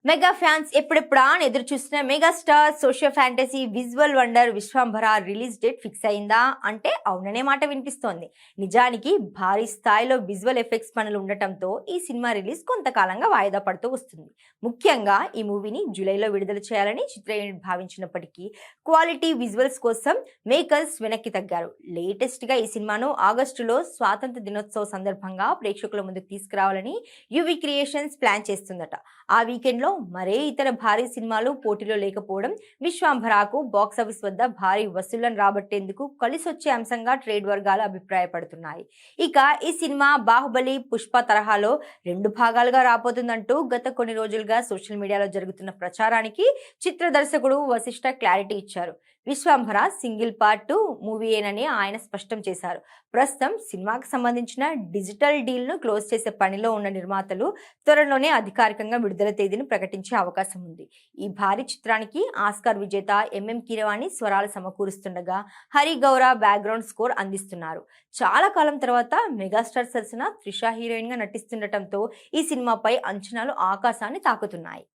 Mega fans ఎప్పుడెప్పుడా అని ఎదురు చూస్తున్న megastar social fantasy visual wonder Vishwambhara release date fix అయిందా అంటే అవుననే మాట వినిపిస్తోంది. నిజానికి భారీ స్థాయిలో విజువల్ ఎఫెక్ట్స్ పనులు ఉండటంతో ఈ సినిమా రిలీజ్ కొంతకాలంగా వాయిదా పడుతూ వస్తుంది. ముఖ్యంగా ఈ మూవీని జూలైలో విడుదల చేయాలని చిత్ర యూనిట్ భావించినప్పటికీ క్వాలిటీ విజువల్స్ కోసం మేకర్స్ వెనక్కి తగ్గారు. లేటెస్ట్ గా ఈ సినిమాను ఆగస్టులో స్వాతంత్ర దినోత్సవ సందర్భంగా ప్రేక్షకుల ముందుకు తీసుకురావాలని యువి క్రియేషన్స్ ప్లాన్ చేస్తుందట. ఆ వీకెండ్ లో మరే ఇతర భారీ సినిమాలు పోటీలో లేకపోవడం విశ్వంభరకు బాక్సాఫీస్ వద్ద భారీ వసూళ్లను రాబట్టేందుకు కలిసొచ్చే అంశంగా ట్రేడ్ వర్గాలు అభిప్రాయపడుతున్నాయి. ఇక ఈ సినిమా బాహుబలి, పుష్ప తరహాలో 2 భాగాలుగా రాబోతుందంటూ గత కొన్ని రోజులుగా సోషల్ మీడియాలో జరుగుతున్న ప్రచారానికి చిత్ర దర్శకుడు వశిష్ఠ క్లారిటీ ఇచ్చారు. విశ్వంభర సింగిల్ పార్ట్ 2 మూవీయేనని ఆయన స్పష్టం చేశారు. ప్రస్తుతం సినిమాకి సంబంధించిన డిజిటల్ డీల్ ను క్లోజ్ చేసే పనిలో ఉన్న నిర్మాతలు త్వరలోనే అధికారికంగా విడుదల తేదీని ప్రకటించే అవకాశం ఉంది. ఈ భారీ చిత్రానికి ఆస్కార్ విజేత ఎంఎం కీరవాణి స్వరాలు సమకూరుస్తుండగా హరి గౌర బ్యాక్గ్రౌండ్ స్కోర్ అందిస్తున్నారు. చాలా కాలం తర్వాత మెగాస్టార్ సరసన త్రిష హీరోయిన్ గా నటిస్తుండటంతో ఈ సినిమాపై అంచనాలు ఆకాశాన్ని తాకుతున్నాయి.